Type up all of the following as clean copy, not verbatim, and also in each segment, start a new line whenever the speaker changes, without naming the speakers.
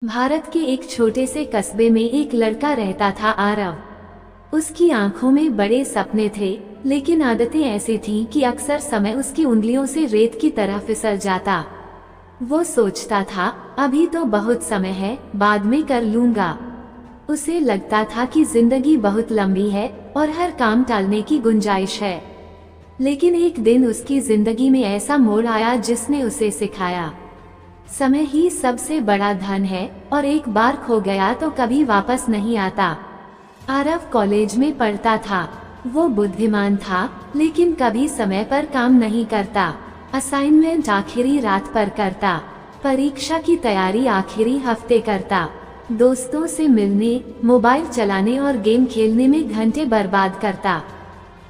भारत के एक छोटे से कस्बे में एक लड़का रहता था, आरव। उसकी आंखों में बड़े सपने थे, लेकिन आदतें ऐसी थीं कि अक्सर समय उसकी उंगलियों से रेत की तरह फिसल जाता। वो सोचता था, अभी तो बहुत समय है, बाद में कर लूंगा। उसे लगता था कि जिंदगी बहुत लंबी है और हर काम टालने की गुंजाइश है। लेकिन एक दिन उसकी जिंदगी में ऐसा मोड़ आया जिसने उसे सिखाया, समय ही सबसे बड़ा धन है और एक बार खो गया तो कभी वापस नहीं आता। आरव कॉलेज में पढ़ता था। वो बुद्धिमान था, लेकिन कभी समय पर काम नहीं करता। असाइनमेंट आखिरी रात पर करता, परीक्षा की तैयारी आखिरी हफ्ते करता। दोस्तों से मिलने, मोबाइल चलाने और गेम खेलने में घंटे बर्बाद करता।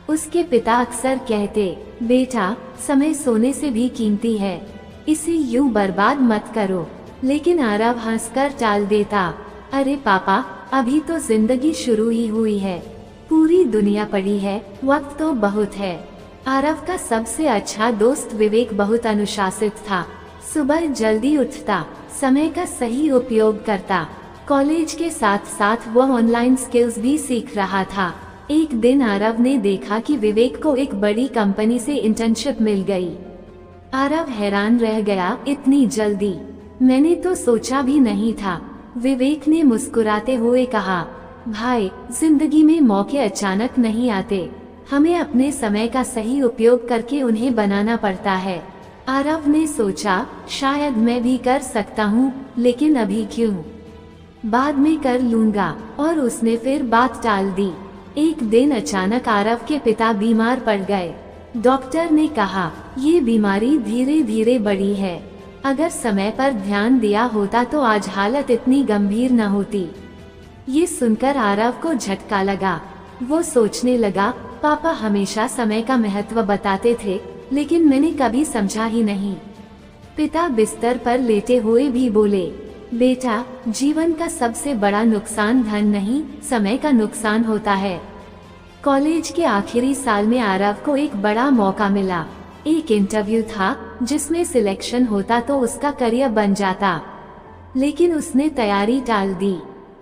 उसके पिता अक्सर कहते, बेटा, समय सोने से भी कीमती है, इसे यूं बर्बाद मत करो। लेकिन आरव हंसकर टाल देता, अरे पापा, अभी तो जिंदगी शुरू ही हुई है, पूरी दुनिया पड़ी है, वक्त तो बहुत है। आरव का सबसे अच्छा दोस्त विवेक बहुत अनुशासित था। सुबह जल्दी उठता, समय का सही उपयोग करता। कॉलेज के साथ साथ वो ऑनलाइन स्किल्स भी सीख रहा था। एक दिन आरव ने देखा कि विवेक को एक बड़ी कंपनी से इंटर्नशिप मिल गई। आरव हैरान रह गया, इतनी जल्दी? मैंने तो सोचा भी नहीं था। विवेक ने मुस्कुराते हुए कहा, भाई, जिंदगी में मौके अचानक नहीं आते, हमें अपने समय का सही उपयोग करके उन्हें बनाना पड़ता है। आरव ने सोचा, शायद मैं भी कर सकता हूँ, लेकिन अभी क्यों, बाद में कर लूंगा, और उसने फिर बात टाल दी। एक दिन अचानक आरव के पिता बीमार पड़ गए। डॉक्टर ने कहा, ये बीमारी धीरे धीरे बढ़ी है, अगर समय पर ध्यान दिया होता तो आज हालत इतनी गंभीर न होती। ये सुनकर आरव को झटका लगा। वो सोचने लगा, पापा हमेशा समय का महत्व बताते थे, लेकिन मैंने कभी समझा ही नहीं। पिता बिस्तर पर लेटे हुए भी बोले, बेटा, जीवन का सबसे बड़ा नुकसान धन नहीं, समय का नुकसान होता है। कॉलेज के आखिरी साल में आरव को एक बड़ा मौका मिला। एक इंटरव्यू था जिसमें सिलेक्शन होता तो उसका करियर बन जाता, लेकिन उसने तैयारी टाल दी।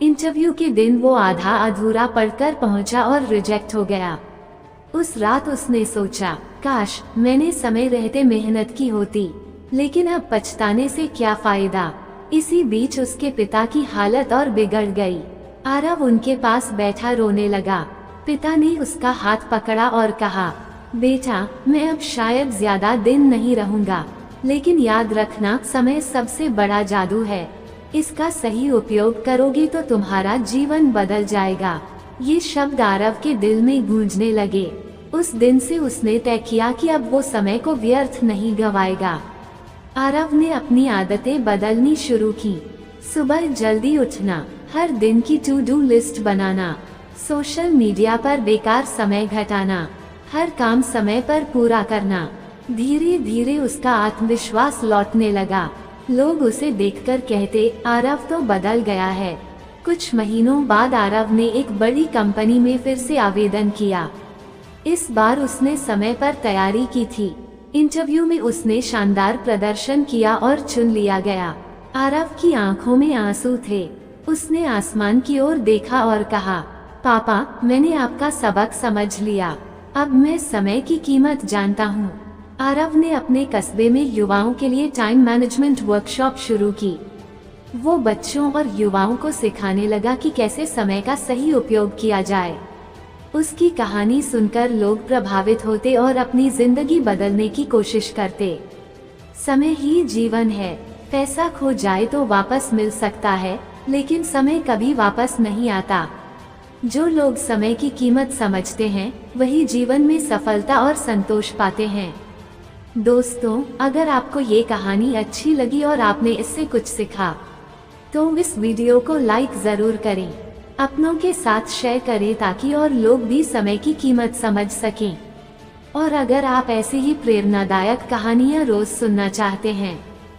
इंटरव्यू के दिन वो आधा अधूरा पढ़कर पहुंचा और रिजेक्ट हो गया। उस रात उसने सोचा, काश मैंने समय रहते मेहनत की होती, लेकिन अब पछताने से क्या फायदा। इसी बीच उसके पिता की हालत और बिगड़ गई। आरव उनके पास बैठा रोने लगा। पिता ने उसका हाथ पकड़ा और कहा, बेटा, मैं अब शायद ज्यादा दिन नहीं रहूंगा, लेकिन याद रखना, समय सबसे बड़ा जादू है, इसका सही उपयोग करोगे तो तुम्हारा जीवन बदल जाएगा। ये शब्द आरव के दिल में गूंजने लगे। उस दिन से उसने तय किया कि अब वो समय को व्यर्थ नहीं गंवाएगा। आरव ने अपनी आदतें बदलनी शुरू की। सुबह जल्दी उठना, हर दिन की टू डू लिस्ट बनाना, सोशल मीडिया पर बेकार समय घटाना, हर काम समय पर पूरा करना। धीरे धीरे उसका आत्मविश्वास लौटने लगा। लोग उसे देखकर कहते, आरव तो बदल गया है। कुछ महीनों बाद आरव ने एक बड़ी कंपनी में फिर से आवेदन किया। इस बार उसने समय पर तैयारी की थी। इंटरव्यू में उसने शानदार प्रदर्शन किया और चुन लिया गया। आरव की आंखों में आंसू थे। उसने आसमान की ओर देखा और कहा, पापा, मैंने आपका सबक समझ लिया, अब मैं समय की कीमत जानता हूँ। आरव ने अपने कस्बे में युवाओं के लिए टाइम मैनेजमेंट वर्कशॉप शुरू की। वो बच्चों और युवाओं को सिखाने लगा कि कैसे समय का सही उपयोग किया जाए। उसकी कहानी सुनकर लोग प्रभावित होते और अपनी जिंदगी बदलने की कोशिश करते। समय ही जीवन है, पैसा खो जाए तो वापस मिल सकता है, लेकिन समय कभी वापस नहीं आता। जो लोग समय की कीमत समझते हैं, वही जीवन में सफलता और संतोष पाते हैं। दोस्तों, अगर आपको ये कहानी अच्छी लगी और आपने इससे कुछ सीखा, तो इस वीडियो को लाइक जरूर करें, अपनों के साथ शेयर करें ताकि और लोग भी समय की कीमत समझ सकें। और अगर आप ऐसी ही प्रेरणादायक कहानियाँ रोज सुनना चाहते हैं,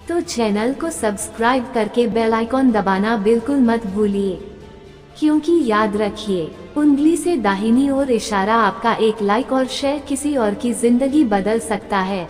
तो चैनल को सब्सक्राइब करके बेल आइकॉन दबाना बिल्कुल मत भूलिए, क्योंकि याद रखिए, उंगली से दाहिनी ओर इशारा, आपका एक लाइक और शेयर किसी और की जिंदगी बदल सकता है।